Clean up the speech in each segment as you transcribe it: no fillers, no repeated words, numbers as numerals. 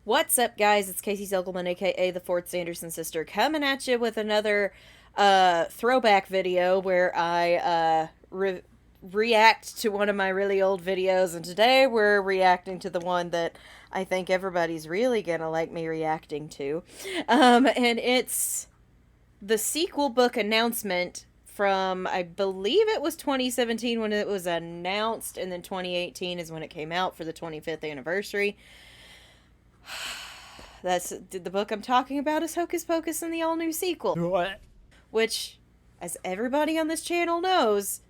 What's up, guys? It's Casey Zogelman, aka the Fourth Sanderson sister, coming at you with another throwback video where I react to one of my really old videos, and today we're reacting to the one that I think everybody's really gonna like me reacting to. And it's the sequel book announcement from, I believe it was 2017 when it was announced, and then 2018 is when it came out for the 25th anniversary. That's the book I'm talking about is Hocus Pocus and the all-new sequel. What? Which, as everybody on this channel knows,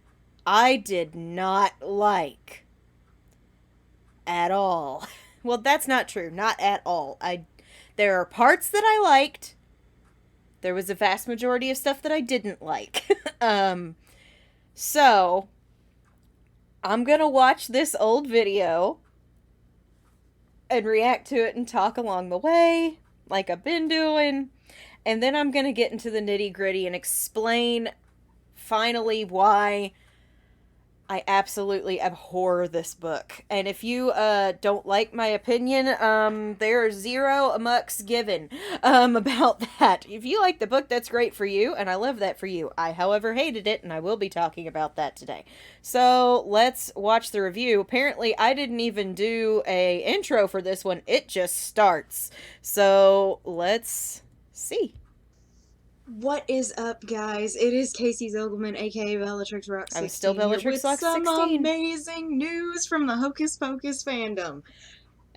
I did not like. At all. Well, that's not true. Not at all. There are parts that I liked. There was a vast majority of stuff that I didn't like. So, I'm gonna watch this old video and react to it and talk along the way, like I've been doing. And then I'm going to get into the nitty-gritty and explain, finally, why I absolutely abhor this book. And if you don't like my opinion, there are zero amok given about that. If you like the book, that's great for you, and I love that for you. I, however, hated it, and I will be talking about that today. So let's watch the review. Apparently, I didn't even do a intro for this one. It just starts. So let's see. What is up, guys? It is Casey Zogelman, aka Bellatrix Rock 16. I'm still Bellatrix Rock 16. With some amazing news from the Hocus Pocus fandom.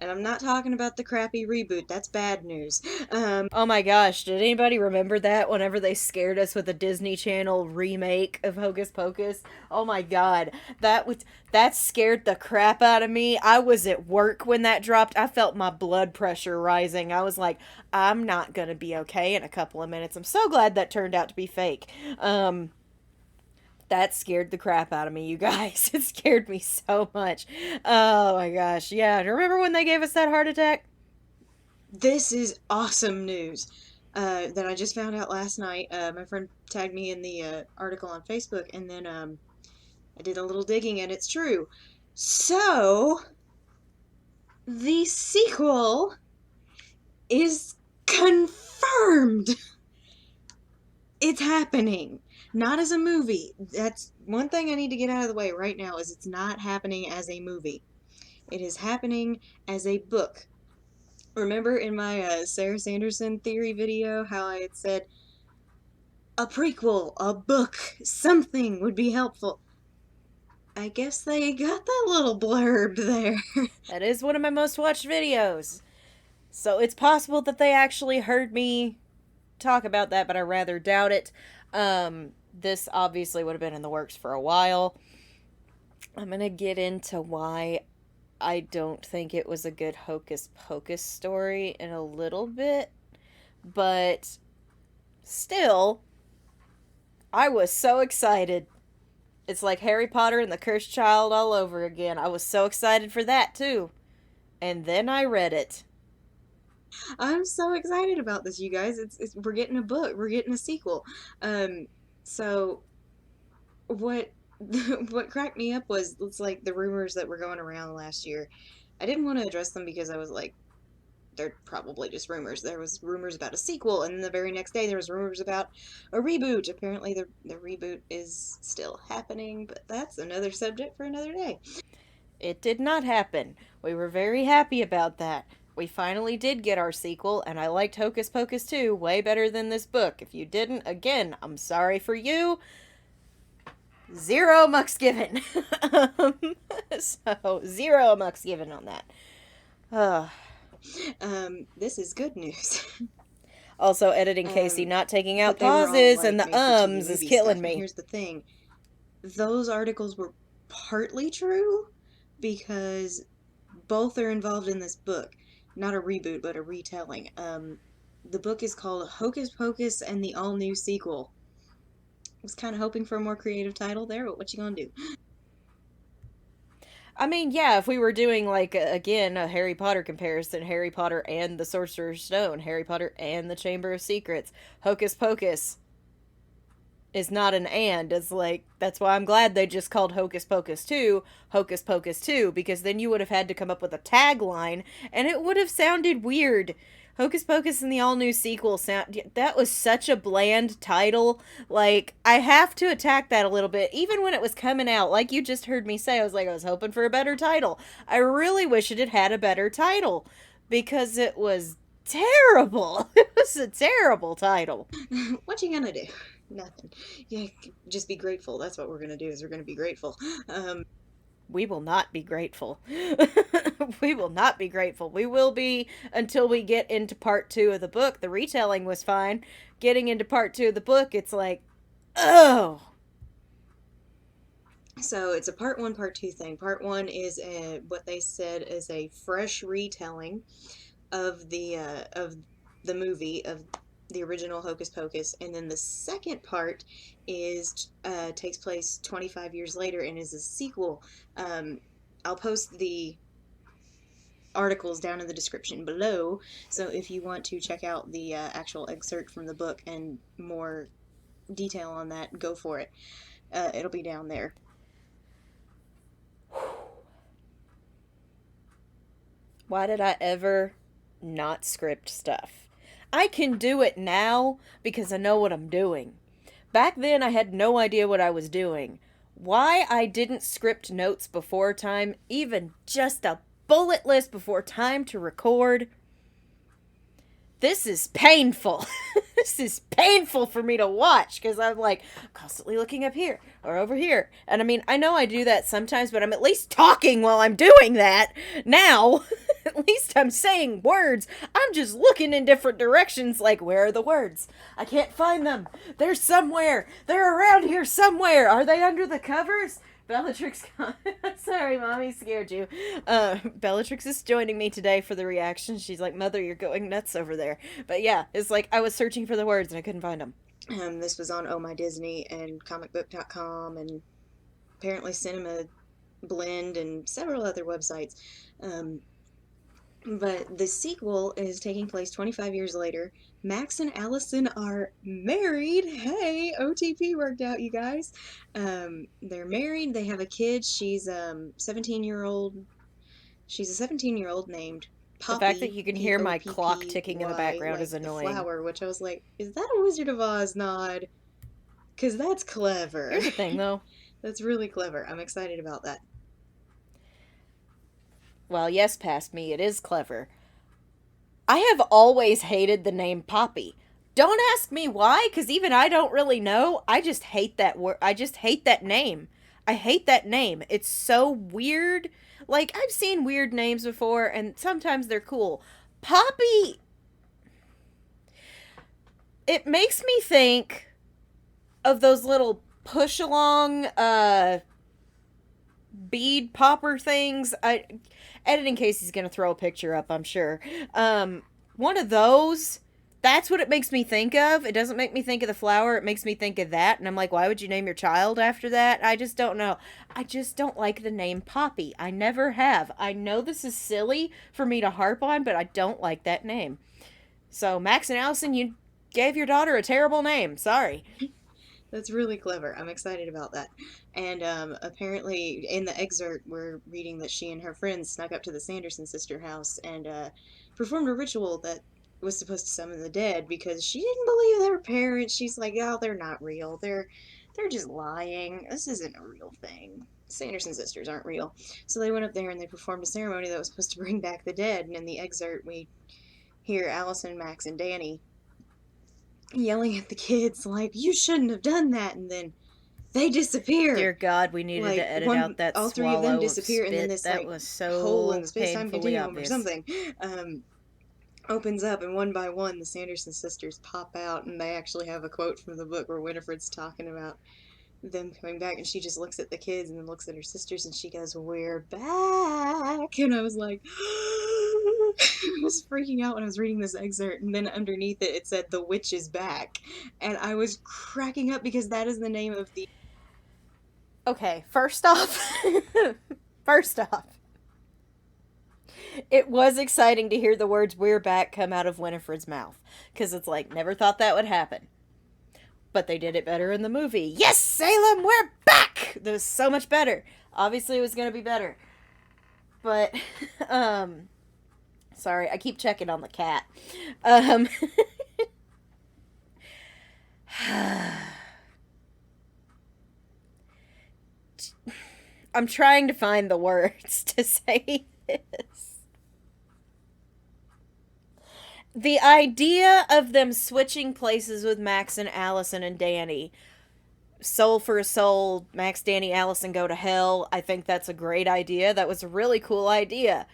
And I'm not talking about the crappy reboot. That's bad news. Oh my gosh, did anybody remember that whenever they scared us with a Disney Channel remake of Hocus Pocus? Oh my god, that scared the crap out of me. I was at work when that dropped. I felt my blood pressure rising. I was like, I'm not gonna be okay in a couple of minutes. I'm so glad that turned out to be fake. That scared the crap out of me, you guys. It scared me so much. Oh my gosh. Yeah, remember when they gave us that heart attack? This is awesome news that I just found out last night. My friend tagged me in the article on Facebook, and then I did a little digging, and it's true. So, the sequel is confirmed. It's happening. Not as a movie. That's one thing I need to get out of the way right now, is it's not happening as a movie. It is happening as a book. Remember in my Sarah Sanderson theory video how I had said a prequel, a book, something would be helpful? I guess they got that little blurb there. That is one of my most watched videos. So it's possible that they actually heard me talk about that, but I rather doubt it. This obviously would have been in the works for a while. I'm going to get into why I don't think it was a good Hocus Pocus story in a little bit. But still, I was so excited. It's like Harry Potter and the Cursed Child all over again. I was so excited for that too. And then I read it. I'm so excited about this, you guys. We're getting a book. We're getting a sequel. So what what cracked me up was, it's like the rumors that were going around last year. I didn't want to address them because I was like, they're probably just rumors. There was rumors about a sequel, and then the very next day there was rumors about a reboot. Apparently the reboot is still happening, but that's another subject for another day. It did not happen. We were very happy about that. We finally did get our sequel, and I liked Hocus Pocus 2 way better than this book. If you didn't, again, I'm sorry for you. Zero mucks given. So, zero mucks given on that. This is good news. Also, editing Casey not taking out But they were all, pauses like, and the made-for-TV is movie killing stuff. me. And here's the thing. Those articles were partly true because both are involved in this book. Not a reboot, but a retelling. The book is called Hocus Pocus and the All-New Sequel. I was kind of hoping for a more creative title there, but what you gonna do? I mean, yeah, if we were doing, like, again, a Harry Potter comparison, Harry Potter and the Sorcerer's Stone, Harry Potter and the Chamber of Secrets, Hocus Pocus, is not an and. It's like, that's why I'm glad they just called Hocus Pocus 2, because then you would have had to come up with a tagline, and it would have sounded weird. Hocus Pocus and the all new sequel sound, that was such a bland title. Like, I have to attack that a little bit. Even when it was coming out, like you just heard me say, I was like, I was hoping for a better title. I really wish it had had a better title, because it was terrible. It was a terrible title. What you gonna do? Nothing. Yeah, just be grateful. That's what we're gonna do. Is we're gonna be grateful. We will not be grateful. We will not be grateful. We will be until we get into part 2 of the book. The retelling was fine. Getting into part 2 of the book, it's like, oh. So it's a part one, part two thing. Part one is what they said is a fresh retelling of the movie of the original Hocus Pocus, and then the second part is takes place 25 years later and is a sequel. I'll post the articles down in the description below, so if you want to check out the actual excerpt from the book and more detail on that, go for it. It'll be down there. Why did I ever not script stuff? I can do it now because I know what I'm doing. Back then, I had no idea what I was doing. Why I didn't script notes before time, even just a bullet list before time to record. This is painful. This is painful for me to watch because I'm like constantly looking up here or over here. And I mean, I know I do that sometimes, but I'm at least talking while I'm doing that. Now, at least I'm saying words. I'm just looking in different directions like, where are the words? I can't find them. They're somewhere. They're around here somewhere. Are they under the covers? Bellatrix, sorry, Mommy scared you. Bellatrix is joining me today for the reaction. She's like, Mother, you're going nuts over there. But yeah, it's like I was searching for the words and I couldn't find them. This was on Oh My Disney and comicbook.com and apparently Cinema Blend and several other websites. But the sequel is taking place 25 years later. Max and Allison are married. Hey, OTP worked out, you guys. They're married. They have a kid. She's 17-year-old. She's a 17-year-old named Poppy. The fact that you can hear my Poppy, clock ticking in the background like is annoying. the flower, which I was like, is that a Wizard of Oz nod? Because that's clever. Here's the thing, though. That's really clever. I'm excited about that. Well, yes, past me, it is clever. I have always hated the name Poppy. Don't ask me why, because even I don't really know. I just hate that word. I just hate that name. I hate that name. It's so weird. Like, I've seen weird names before, and sometimes they're cool. Poppy, it makes me think of those little push-along, bead popper things. Editing Casey's gonna throw a picture up, I'm sure. One of those. That's what it makes me think of. It doesn't make me think of the flower. It makes me think of that. And I'm like, why would you name your child after that? I just don't know. I just don't like the name Poppy. I never have. I know this is silly for me to harp on, but I don't like that name. So, Max and Allison, you gave your daughter a terrible name. Sorry. That's really clever. I'm excited about that. And apparently, in the excerpt, we're reading that she and her friends snuck up to the Sanderson sister house and performed a ritual that was supposed to summon the dead because she didn't believe their parents. She's like, oh, they're not real. They're just lying. This isn't a real thing. Sanderson sisters aren't real. So they went up there and they performed a ceremony that was supposed to bring back the dead. And in the excerpt, we hear Allison, Max, and Danny yelling at the kids like, you shouldn't have done that, and then they disappear. Dear God, we needed to edit out that all three of them disappear, and then this that like was so hole in the space-time continuum obvious. or something opens up, and one by one the Sanderson sisters pop out, and they actually have a quote from the book where Winifred's talking about them coming back, and she just looks at the kids and then looks at her sisters and she goes, we're back. And I was like I was freaking out when I was reading this excerpt, and then underneath it said the witch is back, and I was cracking up because that is the name of the okay, first off it was exciting to hear the words we're back come out of Winifred's mouth, because it's like, never thought that would happen. But they did it better in the movie. Yes, Salem, we're back! That was so much better. Obviously, it was going to be better. But, sorry, I keep checking on the cat. Um, I'm trying to find the words to say this. The idea of them switching places with Max and Allison and Danny, soul for a soul, Max, Danny, Allison go to hell. I think that's a great idea. That was a really cool idea.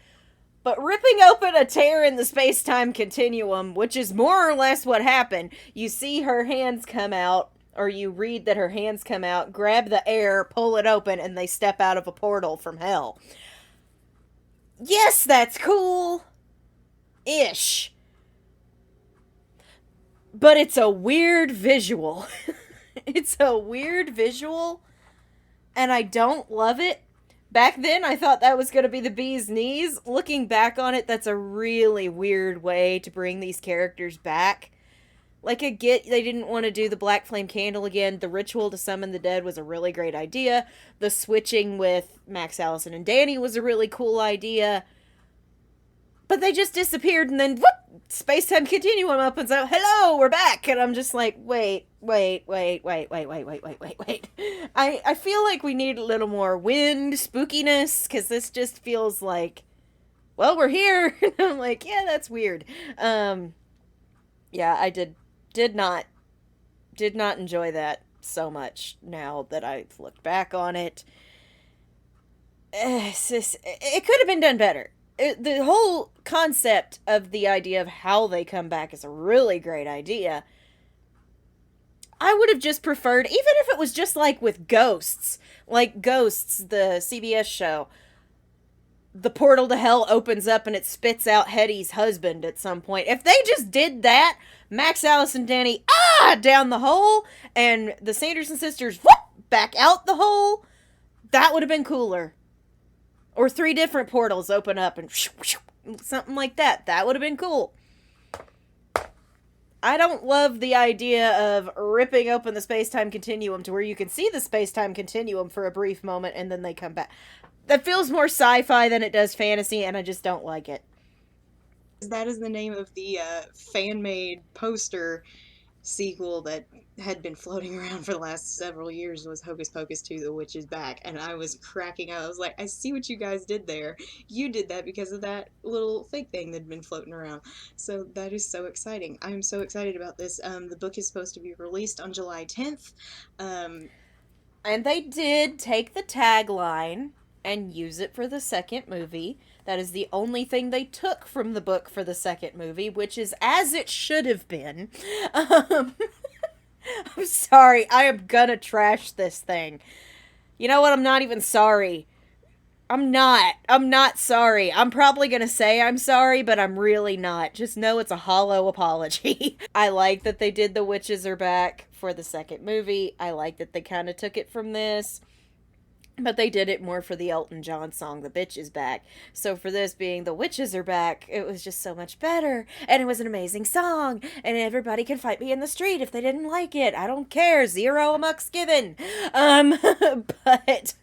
But ripping open a tear in the space-time continuum, which is more or less what happened, you see her hands come out, or you read that her hands come out, grab the air, pull it open, and they step out of a portal from hell. Yes, that's cool. Ish. But it's a weird visual. It's a weird visual, and I don't love it. Back then, I thought that was going to be the bee's knees. Looking back on it, that's a really weird way to bring these characters back. Like, I get they didn't want to do the Black Flame Candle again. The ritual to summon the dead was a really great idea. The switching with Max, Allison, and Danny was a really cool idea. But they just disappeared, and then, whoop, space-time continuum opens up. Hello, we're back! And I'm just like, wait. I feel like we need a little more wind, spookiness, because this just feels like, well, we're here. And I'm like, yeah, that's weird. Yeah, I did not enjoy that so much now that I've looked back on it. It could have been done better. The whole concept of the idea of how they come back is a really great idea. I would have just preferred, even if it was just like with Ghosts, like Ghosts, the CBS show, the portal to hell opens up and it spits out Hetty's husband at some point. If they just did that, Max, Allison, Danny, down the hole, and the Sanderson sisters, whoop, back out the hole, that would have been cooler. Or 3 different portals open up and something like that. That would have been cool. I don't love the idea of ripping open the space-time continuum to where you can see the space-time continuum for a brief moment and then they come back. That feels more sci-fi than it does fantasy, and I just don't like it. That is the name of the fan-made poster sequel that had been floating around for the last several years, was Hocus Pocus 2, The Witch is Back, and I was cracking up. I was like, I see what you guys did there. You did that because of that little fake thing that had been floating around. So that is so exciting. I'm so excited about this. The book is supposed to be released on July 10th. And they did take the tagline and use it for the second movie. That is the only thing they took from the book for the second movie, which is as it should have been. I'm sorry, I am gonna trash this thing. You know what, I'm not even sorry. I'm not sorry. I'm probably gonna say I'm sorry, but I'm really not. Just know it's a hollow apology. I like that they did The Witches Are Back for the second movie. I like that they kind of took it from this. But they did it more for the Elton John song, The Bitch Is Back. So for this being The Witches Are Back, it was just so much better. And it was an amazing song. And everybody can fight me in the street if they didn't like it. I don't care. 0 amok's given. But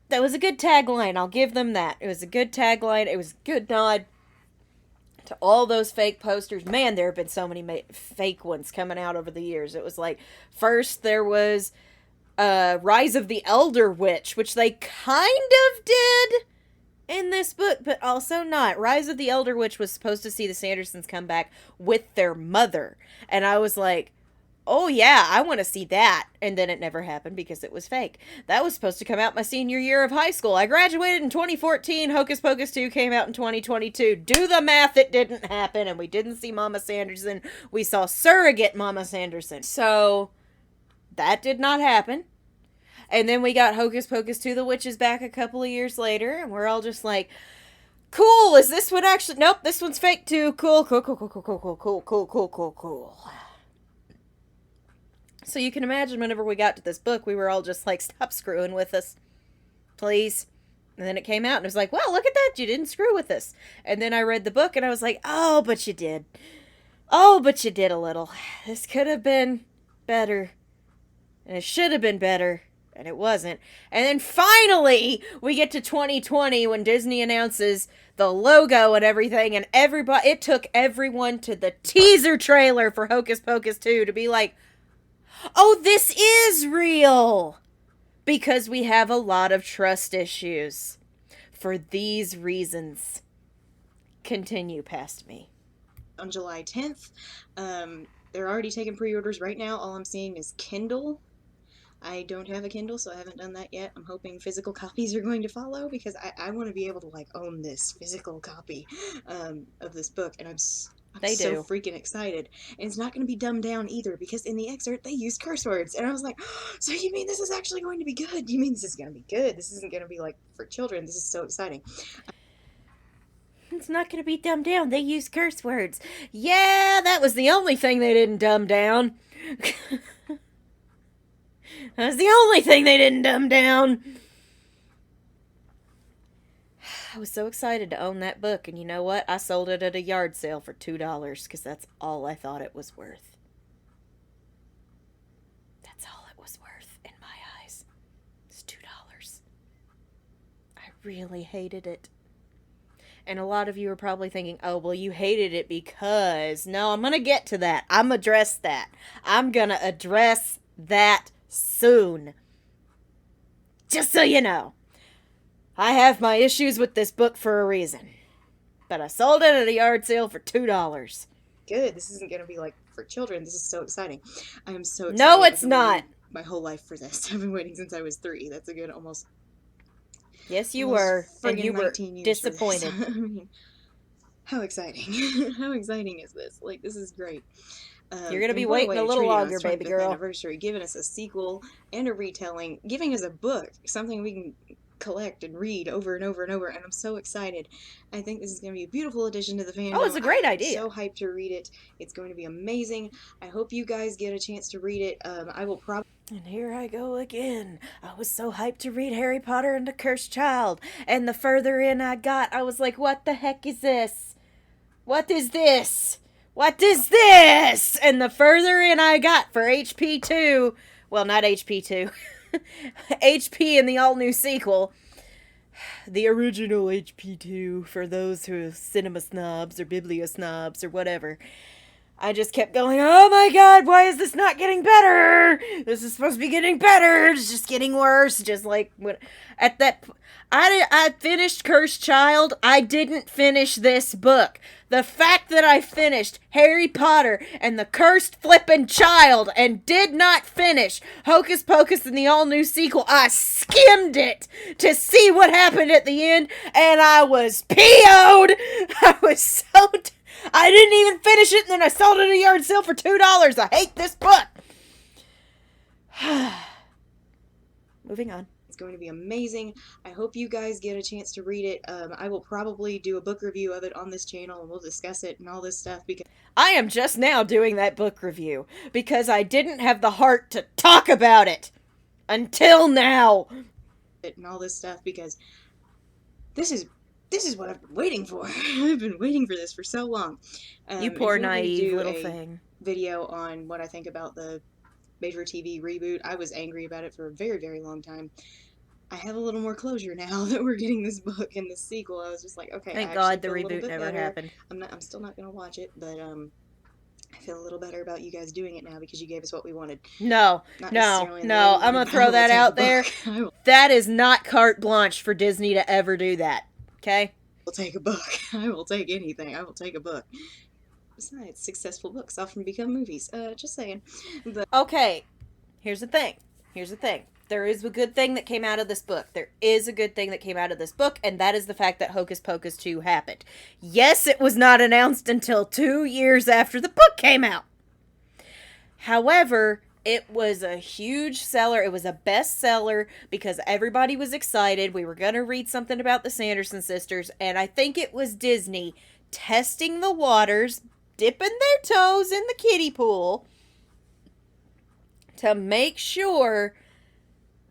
that was a good tagline. I'll give them that. It was a good tagline. It was a good nod to all those fake posters. Man, there have been so many fake ones coming out over the years. It was like, first there was Rise of the Elder Witch, which they kind of did in this book, but also not. Rise of the Elder Witch was supposed to see the Sandersons come back with their mother. And I was like, oh yeah, I want to see that. And then it never happened because it was fake. That was supposed to come out my senior year of high school. I graduated in 2014. Hocus Pocus 2 came out in 2022. Do the math, it didn't happen. And we didn't see Mama Sanderson. We saw surrogate Mama Sanderson. So that did not happen. And then we got Hocus Pocus 2, The Witch is Back a couple of years later. And we're all just like, cool, is this one actually? Nope, this one's fake too. Cool. So you can imagine whenever we got to this book, we were all just like, stop screwing with us, please. And then it came out and it was like, well, look at that, you didn't screw with us. And then I read the book and I was like, oh, but you did. Oh, but you did a little. This could have been better. And it should have been better. And it wasn't. And then finally, we get to 2020 when Disney announces the logo and everything. And everybody, it took everyone to the teaser trailer for Hocus Pocus 2 to be like, oh, this is real. Because we have a lot of trust issues. For these reasons. Continue past me. On July 10th. They're already taking pre-orders right now. All I'm seeing is Kindle. I don't have a Kindle, so I haven't done that yet. I'm hoping physical copies are going to follow because I want to be able to like own this physical copy of this book, and I'm so freaking excited. And it's not going to be dumbed down either because in the excerpt they use curse words, and I was like, oh, so you mean this is actually going to be good? You mean this is going to be good? This isn't going to be like for children. This is so exciting. It's not going to be dumbed down. They use curse words. Yeah, that was the only thing they didn't dumb down. That's the only thing they didn't dumb down. I was so excited to own that book, and you know what? I sold it at a yard sale for $2 because that's all I thought it was worth. That's all it was worth in my eyes. It's $2. I really hated it. And a lot of you are probably thinking, oh, well, you hated it because... No, I'm going to get to that. I'm address that. I'm going to address that soon. Just so you know. I have my issues with this book for a reason. But I sold it at a yard sale for $2. Good. This isn't going to be like for children. This is so exciting. I am so excited. No, it's not. My whole life for this. I've been waiting since I was 3. That's a good almost... Yes, you were. And you were disappointed. I mean, how exciting. How exciting is this? Like, this is great. You're going to be waiting a little longer, baby girl. Anniversary, giving us a sequel and a retelling, giving us a book, something we can collect and read over and over and over, and I'm so excited. I think this is going to be a beautiful addition to the fandom. Oh, it's a great idea. I'm so hyped to read it. It's going to be amazing. I hope you guys get a chance to read it. I will probably... And here I go again. I was so hyped to read Harry Potter and the Cursed Child, and the further in I got, I was like, what the heck is this? What is this? What is this? And the further in I got for HP2, well, not HP2, HP in the all-new sequel, the original HP2 for those who are cinema snobs or biblio snobs or whatever. I just kept going, oh my god, why is this not getting better? This is supposed to be getting better. It's just getting worse. Just like, when, at that, I finished Cursed Child. I didn't finish this book. The fact that I finished Harry Potter and the Cursed Flippin' Child and did not finish Hocus Pocus and the all-new sequel, I skimmed it to see what happened at the end, and I was PO'd. I was so... I didn't even finish it, and then I sold it at a yard sale for $2. I hate this book. Moving on. It's going to be amazing. I hope you guys get a chance to read it. I will probably do a book review of it on this channel, and we'll discuss it and all this stuff. Because I am just now doing that book review because I didn't have the heart to talk about it until now. And all this stuff because this is what I've been waiting for. I've been waiting for this for so long. You poor naive little thing. Video on what I think about the made-for-TV reboot. I was angry about it for a very, very long time. I have a little more closure now that we're getting this book and this sequel. I was just like, okay. Thank God the reboot never happened. I'm still not gonna watch it, but I feel a little better about you guys doing it now because you gave us what we wanted. No. I'm gonna throw that out there. That is not carte blanche for Disney to ever do that. Okay? I will take a book. I will take anything. I will take a book. Besides, successful books often become movies. Just saying. But okay. Here's the thing. There is a good thing that came out of this book. And that is the fact that Hocus Pocus 2 happened. Yes, it was not announced until 2 years after the book came out. However, it was a huge seller. It was a bestseller because everybody was excited. We were going to read something about the Sanderson sisters, and I think it was Disney testing the waters, dipping their toes in the kiddie pool to make sure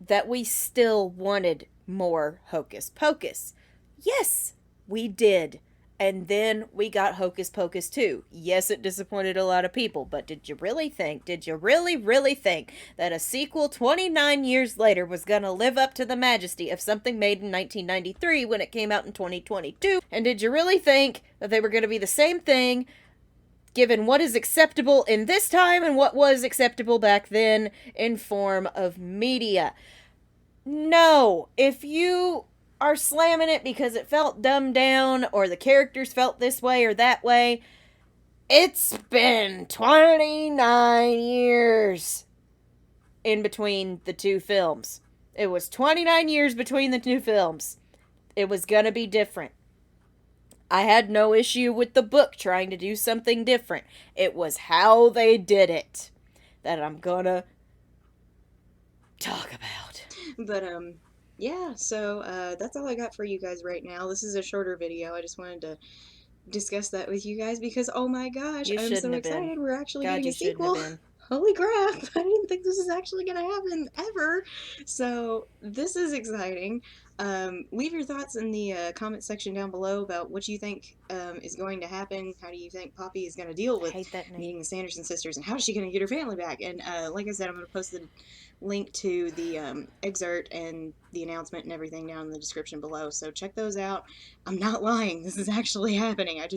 that we still wanted more Hocus Pocus. Yes, we did. And then we got Hocus Pocus 2. Yes, it disappointed a lot of people, but did you really really think that a sequel 29 years later was going to live up to the majesty of something made in 1993 when it came out in 2022? And did you really think that they were going to be the same thing, given what is acceptable in this time and what was acceptable back then in form of media? No. If you are slamming it because it felt dumbed down or the characters felt this way or that way, it's been 29 years in between the two films. It was 29 years between the two films. It was gonna be different. I had no issue with the book trying to do something different. It was how they did it that I'm gonna talk about. But yeah, so that's all I got for you guys right now. This is a shorter video. I just wanted to discuss that with you guys because oh my gosh, I'm so excited. We're actually God, getting you a sequel. shouldn't have been. Holy crap, I didn't think this was actually gonna happen ever. So this is exciting. Leave your thoughts in the comment section down below about what you think is going to happen. How do you think Poppy is going to deal with meeting the Sanderson sisters, and how is she going to get her family back? And like I said, I'm going to post the link to the excerpt and the announcement and everything down in the description below, so check those out. I'm not lying, this is actually happening. I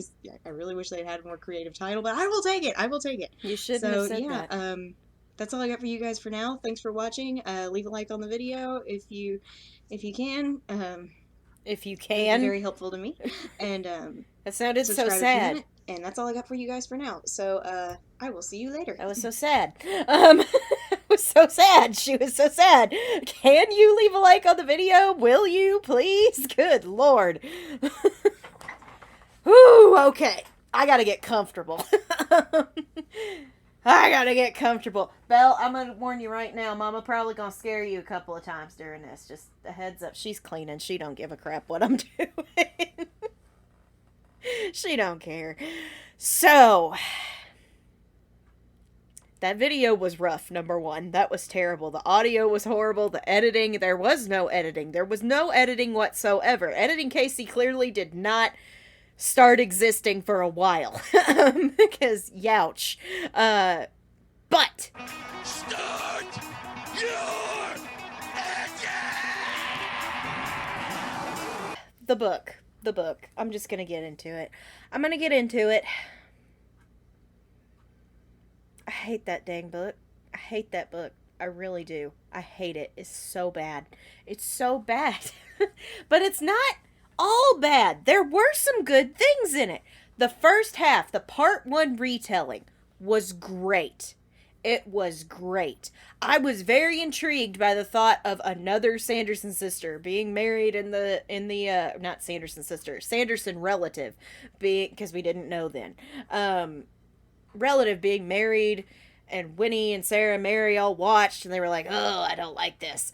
really wish they'd had a more creative title, but I will take it. You shouldn't have said that. That's all I got for you guys for now. Thanks for watching. Leave a like on the video if you can. If you can. Very helpful to me. And that sounded so sad. And that's all I got for you guys for now. So I will see you later. That was so sad. It was so sad. She was so sad. Can you leave a like on the video? Will you, please? Good Lord. Whew, okay. I gotta get comfortable. I gotta get comfortable. Belle, I'm gonna warn you right now. Mama probably gonna scare you a couple of times during this. Just a heads up. She's cleaning. She don't give a crap what I'm doing. She don't care. So, that video was rough, number one. That was terrible. The audio was horrible. The editing, there was no editing. There was no editing whatsoever. Editing Casey clearly did not start existing for a while. Because, youch. But start your the book. I'm just gonna get into it. I hate that dang book. I hate that book. I really do. I hate it. It's so bad. It's so bad. But it's not all bad. There were some good things in it. The first half, the part 1 retelling, was great. It was great. I was very intrigued by the thought of another Sanderson sister being married not Sanderson sister, Sanderson relative, because we didn't know then. Relative being married, and Winnie and Sarah and Mary all watched, and they were like, oh, I don't like this.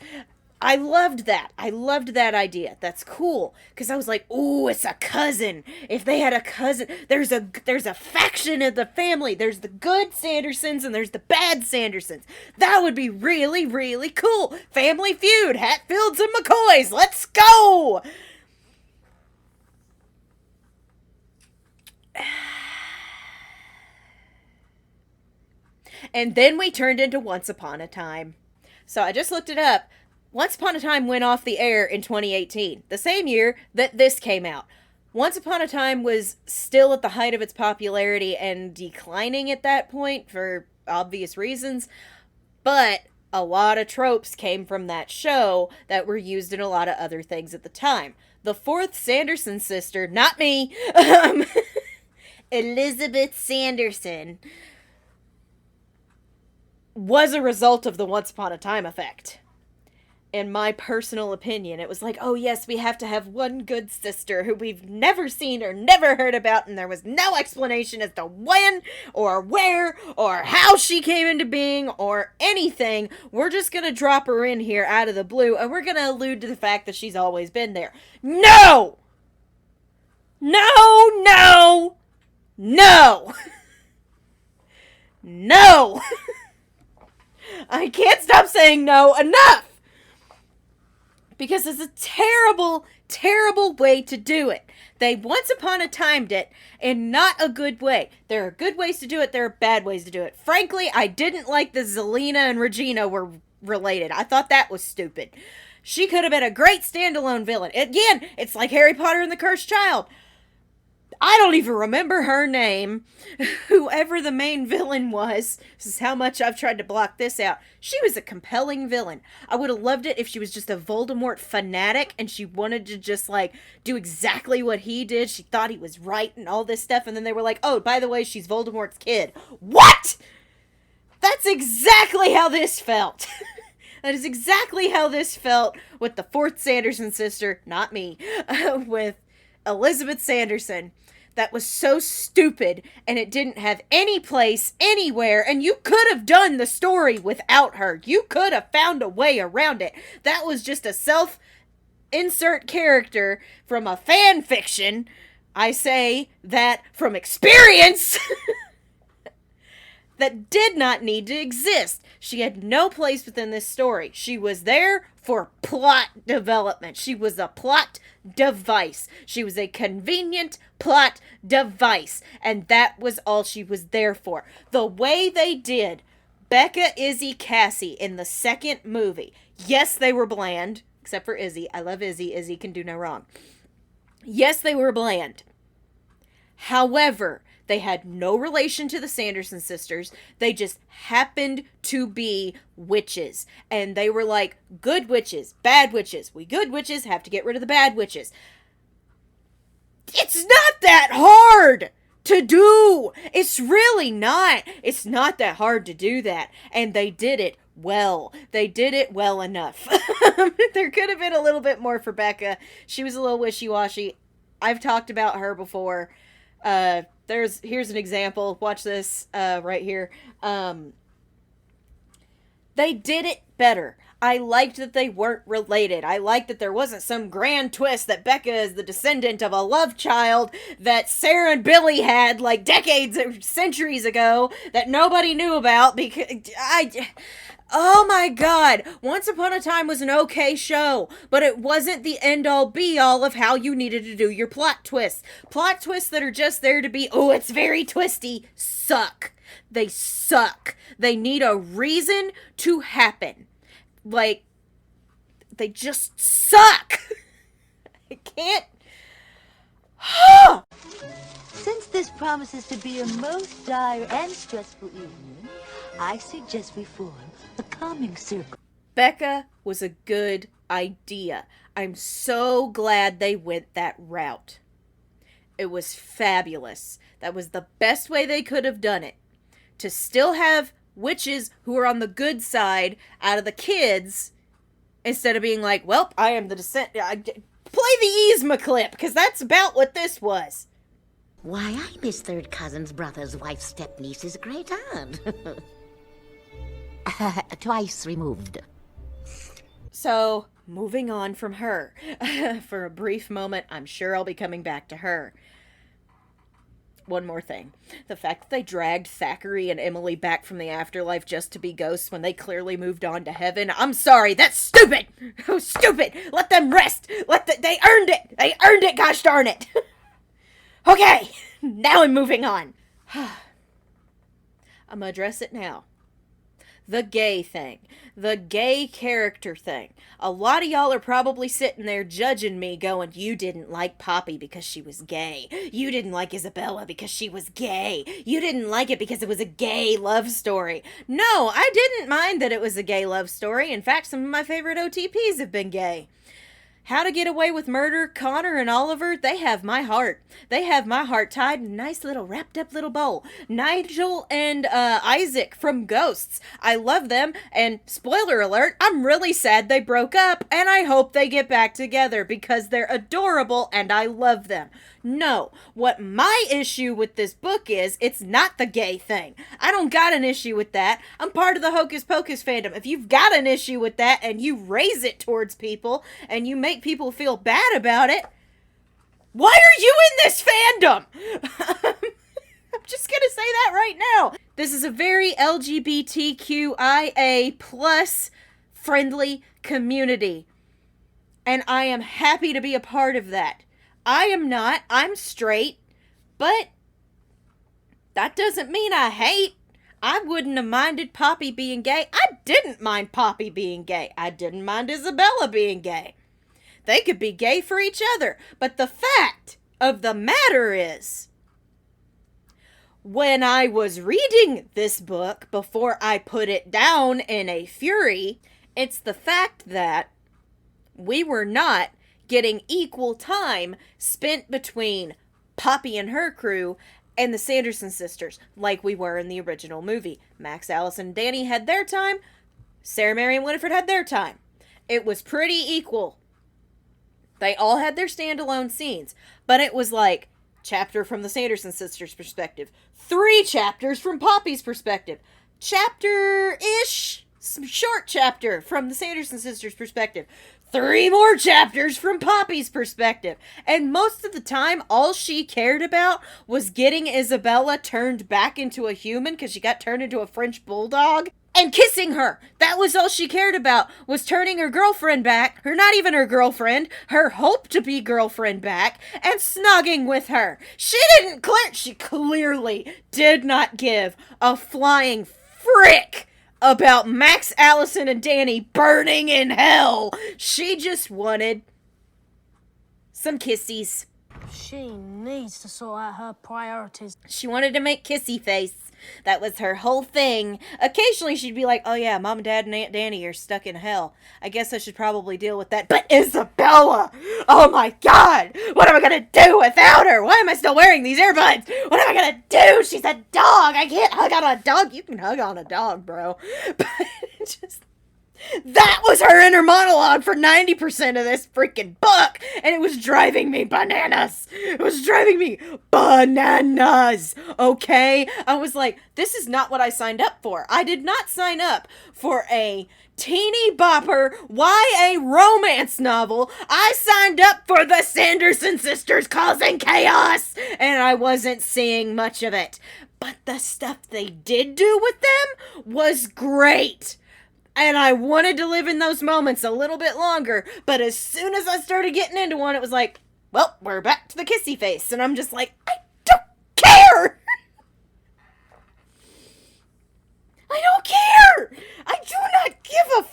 I loved that. I loved that idea. That's cool. Because I was like, ooh, it's a cousin. If they had a cousin, there's a faction of the family. There's the good Sandersons and there's the bad Sandersons. That would be really, really cool. Family Feud, Hatfields and McCoys. Let's go. And then we turned into Once Upon a Time. So I just looked it up. Once Upon a Time went off the air in 2018, the same year that this came out. Once Upon a Time was still at the height of its popularity and declining at that point for obvious reasons, but a lot of tropes came from that show that were used in a lot of other things at the time. The fourth Sanderson sister, not me, Elizabeth Sanderson, was a result of the Once Upon a Time effect. In my personal opinion, it was like, oh yes, we have to have one good sister who we've never seen or never heard about, and there was no explanation as to when or where or how she came into being or anything. We're just gonna drop her in here out of the blue, and we're gonna allude to the fact that she's always been there. No! No! No! No! No! I can't stop saying no enough! because it's a terrible, terrible way to do it. They once upon a timed it in not a good way. There are good ways to do it, there are bad ways to do it. Frankly, I didn't like the Zelina and Regina were related. I thought that was stupid. She could have been a great standalone villain. Again, it's like Harry Potter and the Cursed Child. I don't even remember her name. Whoever the main villain was, this is how much I've tried to block this out. She was a compelling villain. I would have loved it if she was just a Voldemort fanatic and she wanted to just, like, do exactly what he did. She thought he was right and all this stuff. And then they were like, oh, by the way, she's Voldemort's kid. What? That's exactly how this felt. That is exactly how this felt with the fourth Sanderson sister, not me, with Elizabeth Sanderson. That was so stupid, and it didn't have any place anywhere, and you could have done the story without her. You could have found a way around it. That was just a self-insert character from a fan fiction. I say that from experience. That did not need to exist. She had no place within this story. She was there for plot development. She was a plot device. She was a convenient plot device. And that was all she was there for. The way they did Becca, Izzy, Cassie in the second movie. Yes, they were bland. Except for Izzy. I love Izzy. Izzy can do no wrong. Yes, they were bland. However, they had no relation to the Sanderson sisters. They just happened to be witches. And they were like, good witches, bad witches. We good witches have to get rid of the bad witches. It's not that hard to do. It's really not. It's not that hard to do that. And they did it well. They did it well enough. There could have been a little bit more for Becca. She was a little wishy-washy. I've talked about her before. Here's an example. Watch this right here. They did it better. I liked that they weren't related. I liked that there wasn't some grand twist that Becca is the descendant of a love child that Sarah and Billy had like decades or centuries ago that nobody knew about because oh my god, Once Upon a Time was an okay show, but it wasn't the end-all be-all of how you needed to do your plot twists. Plot twists that are just there to be, oh, it's very twisty, suck. They suck. They need a reason to happen. Like, they just suck. I can't. Since this promises to be a most dire and stressful evening, I suggest we form a calming circle. Becca was a good idea. I'm so glad they went that route. It was fabulous. That was the best way they could have done it. To still have witches who are on the good side out of the kids, instead of being like, well, I am the descent. Play the Yzma clip, because that's about what this was. Why, I'm his third cousin's brother's wife's step-niece's great aunt. Twice removed. So, moving on from her. For a brief moment, I'm sure I'll be coming back to her. One more thing. The fact that they dragged Thackeray and Emily back from the afterlife just to be ghosts when they clearly moved on to heaven. I'm sorry, that's stupid! Oh, stupid! Let them rest! They earned it! They earned it, gosh darn it! Okay, now I'm moving on. I'm gonna address it now. The gay thing. The gay character thing. A lot of y'all are probably sitting there judging me going, you didn't like Poppy because she was gay. You didn't like Isabella because she was gay. You didn't like it because it was a gay love story. No, I didn't mind that it was a gay love story. In fact, some of my favorite OTPs have been gay. How to Get Away with Murder, Connor and Oliver, they have my heart. They have my heart tied in a nice little wrapped up little bow. Nigel and Isaac from Ghosts. I love them, and spoiler alert, I'm really sad they broke up, and I hope they get back together because they're adorable and I love them. No, what my issue with this book is, it's not the gay thing. I don't got an issue with that. I'm part of the Hocus Pocus fandom. If you've got an issue with that and you raise it towards people and you make people feel bad about it, why are you in this fandom? I'm just gonna say that right now. This is a very LGBTQIA plus friendly community. And I am happy to be a part of that. I am not. I'm straight. But that doesn't mean I hate. I wouldn't have minded Poppy being gay. I didn't mind Poppy being gay. I didn't mind Isabella being gay. They could be gay for each other. But the fact of the matter is, when I was reading this book before I put it down in a fury, it's the fact that we were not getting equal time spent between Poppy and her crew and the Sanderson sisters like we were in the original movie. Max, Allison, and Danny had their time. Sarah, Mary, and Winifred had their time. It was pretty equal. They all had their standalone scenes, but it was like chapter from the Sanderson sisters' perspective, 3 chapters from Poppy's perspective, chapter-ish, some short chapter from the Sanderson sisters' perspective, 3 more chapters from Poppy's perspective. And most of the time, all she cared about was getting Isabella turned back into a human because she got turned into a French bulldog. And kissing her. That was all she cared about, was turning her girlfriend back, or not even her girlfriend, her hope-to-be girlfriend back, and snogging with her. She clearly did not give a flying frick about Max, Allison, and Danny burning in hell. She just wanted some kissies. She needs to sort out her priorities. She wanted to make kissy face. That was her whole thing. Occasionally she'd be like, oh yeah, Mom and Dad and Aunt Danny are stuck in hell. I guess I should probably deal with that. But Isabella! Oh my god! What am I gonna do without her? Why am I still wearing these earbuds? What am I gonna do? She's a dog! I can't hug on a dog. You can hug on a dog, bro. But just... that was her inner monologue for 90% of this freaking book, and it was driving me bananas. It was driving me bananas, okay? I was like, this is not what I signed up for. I did not sign up for a teeny bopper YA romance novel. I signed up for the Sanderson sisters causing chaos, and I wasn't seeing much of it. But the stuff they did do with them was great. And I wanted to live in those moments a little bit longer, but as soon as I started getting into one, it was like, well, we're back to the kissy face. And I'm just like, I don't care! I don't care! I do not give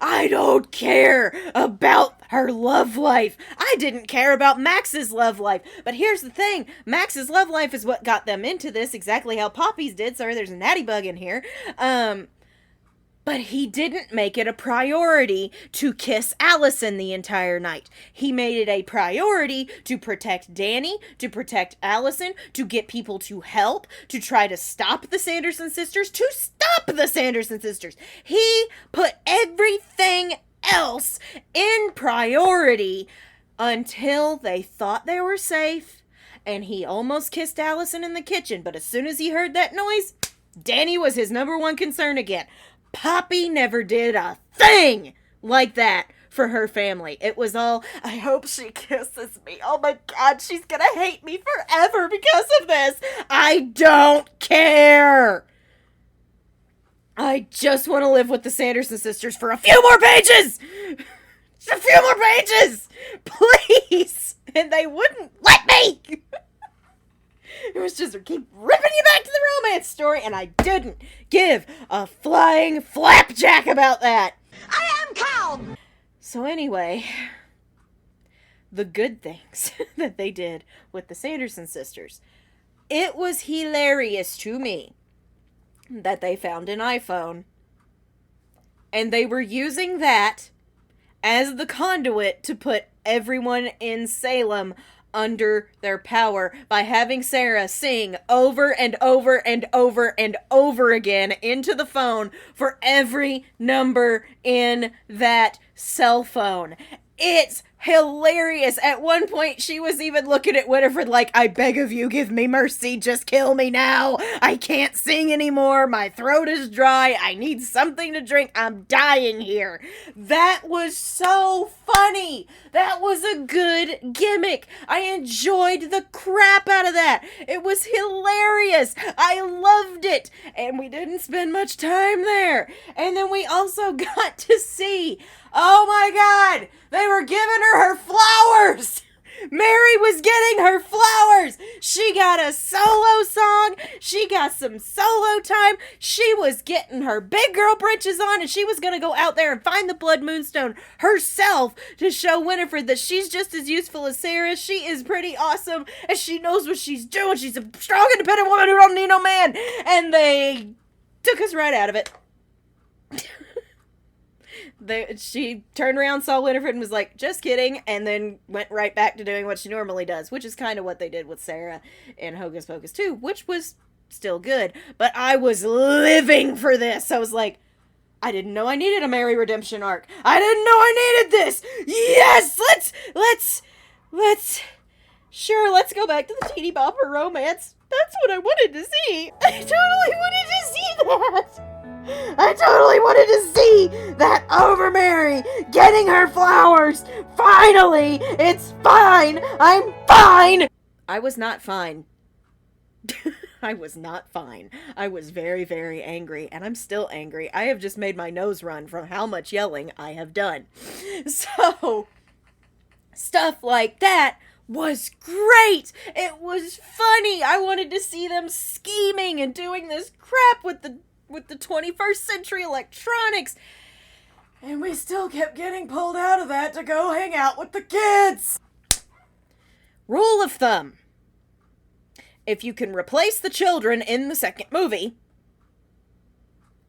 I don't care about her love life. I didn't care about Max's love life. But here's the thing. Max's love life is what got them into this, exactly how Poppy's did. Sorry, there's a natty bug in here. But he didn't make it a priority to kiss Allison the entire night. He made it a priority to protect Danny, to protect Allison, to get people to help, to try to stop the Sanderson sisters, to stop the Sanderson sisters. He put everything else in priority until they thought they were safe, and he almost kissed Allison in the kitchen. But as soon as he heard that noise, Danny was his number one concern again. Poppy never did a thing like that for her family. It was all, I hope she kisses me. Oh my god, she's gonna hate me forever because of this. I don't care. I just want to live with the Sanderson sisters for a few more pages. Just a few more pages. Please. And they wouldn't let me. It was just keep ripping you back to the romance story, and I didn't give a flying flapjack about that. I am calm! So anyway, the good things that they did with the Sanderson sisters. It was hilarious to me that they found an iPhone, and they were using that as the conduit to put everyone in Salem under their power by having Sarah sing over and over and over and over again into the phone for every number in that cell phone. It's hilarious. At one point, she was even looking at Winifred like, I beg of you, give me mercy, just kill me now. I can't sing anymore. My throat is dry. I need something to drink. I'm dying here. That was so funny. That was a good gimmick. I enjoyed the crap out of that. It was hilarious. I loved it. And we didn't spend much time there. And then we also got to see, oh my God, they were giving her flowers. Mary was getting her flowers. She got a solo song. She got some solo time. She was getting her big girl britches on, and she was going to go out there and find the Blood Moonstone herself to show Winifred that she's just as useful as Sarah. She is pretty awesome, and she knows what she's doing. She's a strong, independent woman who don't need no man. And they took us right out of it. She turned around, saw Winifred, and was like, just kidding, and then went right back to doing what she normally does, which is kind of what they did with Sarah in Hocus Pocus 2, which was still good, but I was living for this. I was like, I didn't know I needed a Mary redemption arc. I didn't know I needed this. Yes, let's go back to the teeny bopper romance. That's what I wanted to see. I totally wanted to see that. I totally wanted to see that over Mary getting her flowers. Finally, it's fine. I'm fine. I was not fine. I was not fine. I was very, very angry, and I'm still angry. I have just made my nose run from how much yelling I have done. So, stuff like that was great. It was funny. I wanted to see them scheming and doing this crap with the 21st century electronics. And we still kept getting pulled out of that to go hang out with the kids. Rule of thumb. If you can replace the children in the second movie,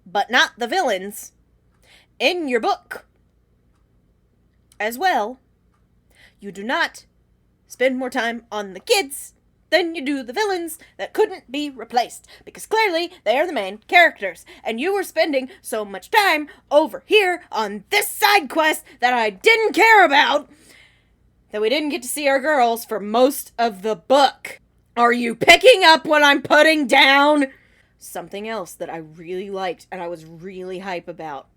but not the villains, in your book as well, you do not spend more time on the kids than you do the villains that couldn't be replaced, because clearly they are the main characters, and you were spending so much time over here on this side quest that I didn't care about that we didn't get to see our girls for most of the book. Are you picking up what I'm putting down? Something else that I really liked and I was really hype about.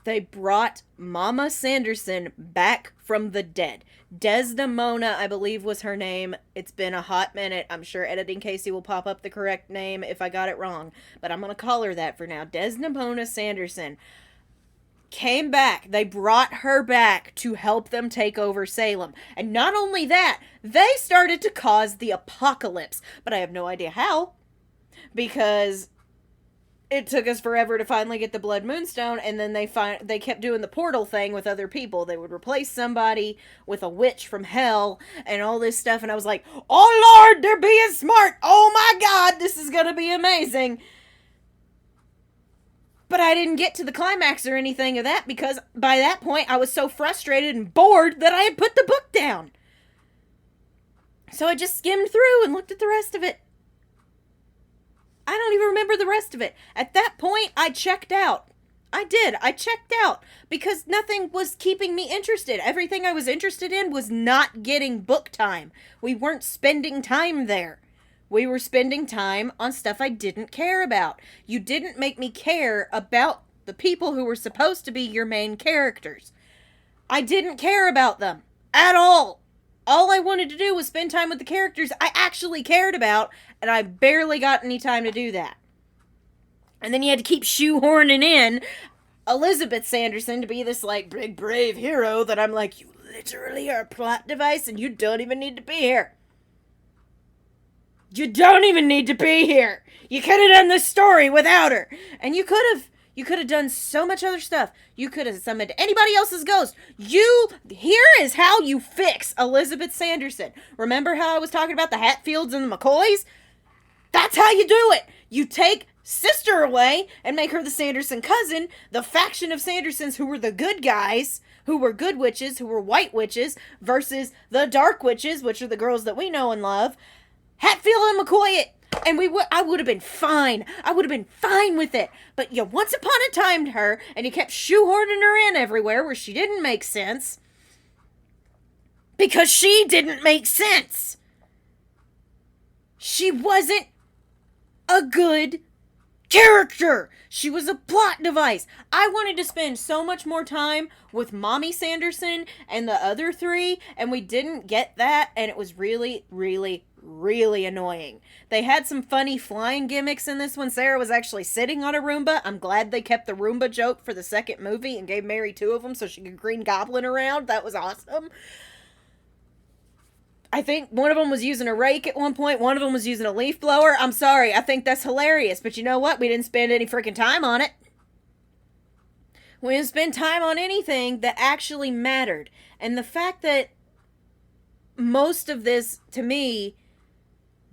They brought Mama Sanderson back from the dead. Desdemona, I believe, was her name. It's been a hot minute. I'm sure Editing Casey will pop up the correct name if I got it wrong, but I'm going to call her that for now. Desdemona Sanderson came back. They brought her back to help them take over Salem. And not only that, they started to cause the apocalypse. But I have no idea how, because it took us forever to finally get the Blood Moonstone, and then they kept doing the portal thing with other people. They would replace somebody with a witch from hell and all this stuff, and I was like, oh Lord, they're being smart. Oh my God, this is gonna be amazing. But I didn't get to the climax or anything of that, because by that point I was so frustrated and bored that I had put the book down. So I just skimmed through and looked at the rest of it. I don't even remember the rest of it. At that point, I checked out. I did. I checked out because nothing was keeping me interested. Everything I was interested in was not getting book time. We weren't spending time there. We were spending time on stuff I didn't care about. You didn't make me care about the people who were supposed to be your main characters. I didn't care about them at all. All I wanted to do was spend time with the characters I actually cared about, and I barely got any time to do that. And then you had to keep shoehorning in Elizabeth Sanderson to be this, like, big, brave hero that I'm like, you literally are a plot device and you don't even need to be here. You don't even need to be here. You could have done this story without her. And you could have done so much other stuff. You could have summoned anybody else's ghost. Here is how you fix Elizabeth Sanderson. Remember how I was talking about the Hatfields and the McCoys? That's how you do it. You take sister away and make her the Sanderson cousin, the faction of Sandersons who were the good guys, who were good witches, who were white witches, versus the dark witches, which are the girls that we know and love. Hatfield and McCoy it. And I would have been fine. I would have been fine with it. But you once upon a timed her, and you kept shoehorning her in everywhere where she didn't make sense. because she didn't make sense. She wasn't a good character. She was a plot device. I wanted to spend so much more time with Mommy Sanderson and the other three, and we didn't get that, and it was really, really, really annoying. They had some funny flying gimmicks in this one. Sarah was actually sitting on a Roomba. I'm glad they kept the Roomba joke for the second movie and gave Mary 2 of them so she could Green Goblin around. That was awesome. I think one of them was using a rake at one point. One of them was using a leaf blower. I'm sorry. I think that's hilarious. But you know what? We didn't spend any freaking time on it. We didn't spend time on anything that actually mattered. And the fact that most of this, to me,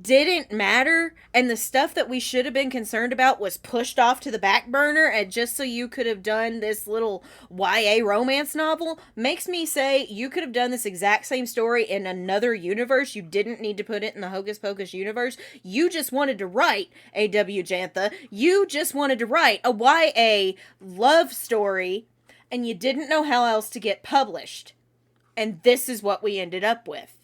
didn't matter, and the stuff that we should have been concerned about was pushed off to the back burner, and just so you could have done this little YA romance novel, makes me say you could have done this exact same story in another universe. You didn't need to put it in the Hocus Pocus universe. You just wanted to write A.W. Jantha. You just wanted to write a YA love story, and you didn't know how else to get published. And this is what we ended up with.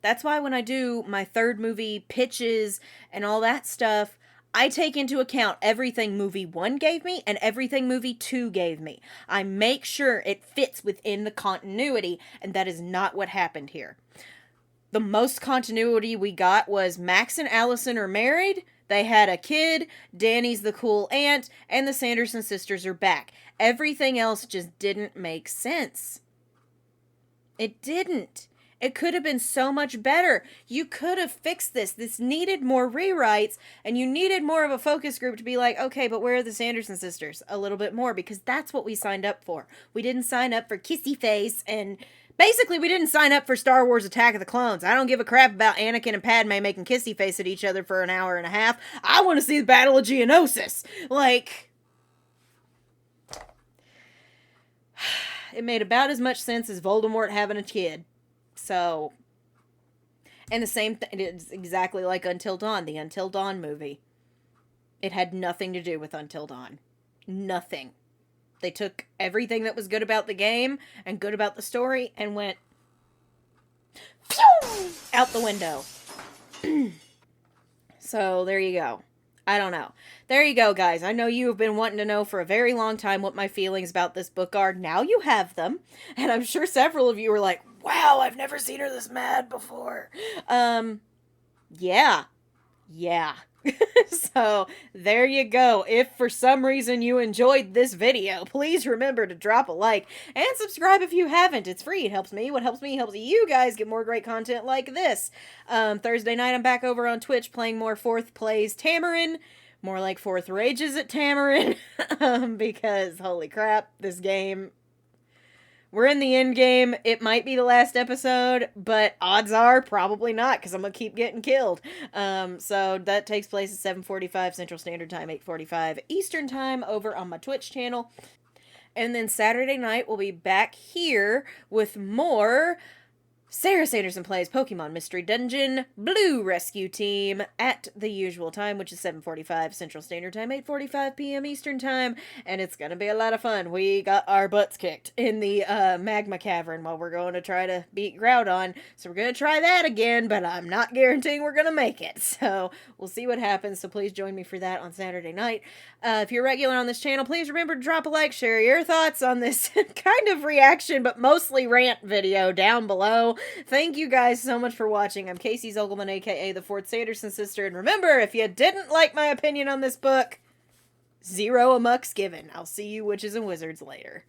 That's why when I do my third movie pitches and all that stuff, I take into account everything movie 1 gave me and everything movie 2 gave me. I make sure it fits within the continuity, and that is not what happened here. The most continuity we got was Max and Allison are married, they had a kid, Danny's the cool aunt, and the Sanderson sisters are back. Everything else just didn't make sense. It didn't. It could have been so much better. You could have fixed this. This needed more rewrites, and you needed more of a focus group to be like, okay, but where are the Sanderson sisters? A little bit more, because that's what we signed up for. We didn't sign up for Kissy Face, and basically we didn't sign up for Star Wars Attack of the Clones. I don't give a crap about Anakin and Padme making Kissy Face at each other for an hour and a half. I want to see the Battle of Geonosis. Like, it made about as much sense as Voldemort having a kid. So, and the same thing, it's exactly like Until Dawn, the Until Dawn movie. It had nothing to do with Until Dawn. Nothing. They took everything that was good about the game and good about the story and went phew, out the window. So, there you go. I don't know. There you go, guys. I know you have been wanting to know for a very long time what my feelings about this book are. Now you have them. And I'm sure several of you were like, wow, I've never seen her this mad before. Yeah. So, there you go. If for some reason you enjoyed this video, please remember to drop a like and subscribe if you haven't. It's free. It helps me. What helps me helps you guys get more great content like this. Thursday night, I'm back over on Twitch playing more 4th Plays Tamarin. More like 4th Rages at Tamarin. Because, holy crap, this game... We're in the end game. It might be the last episode, but odds are probably not, because I'm going to keep getting killed. So that takes place at 7:45 Central Standard Time, 8:45 Eastern Time over on my Twitch channel. And then Saturday night, we'll be back here with more Sarah Sanderson Plays Pokemon Mystery Dungeon Blue Rescue Team at the usual time, which is 7:45 Central Standard Time, 8:45 p.m. Eastern Time, and it's gonna be a lot of fun. We got our butts kicked in the Magma Cavern while we're going to try to beat Groudon, so we're gonna try that again, but I'm not guaranteeing we're gonna make it, so we'll see what happens, so please join me for that on Saturday night. If you're regular on this channel, please remember to drop a like, share your thoughts on this kind of reaction, but mostly rant video down below. Thank you guys so much for watching. I'm Casey Zogelman, aka the 4th Sanderson Sister, and remember, if you didn't like my opinion on this book, 0 amux given. I'll see you witches and wizards later.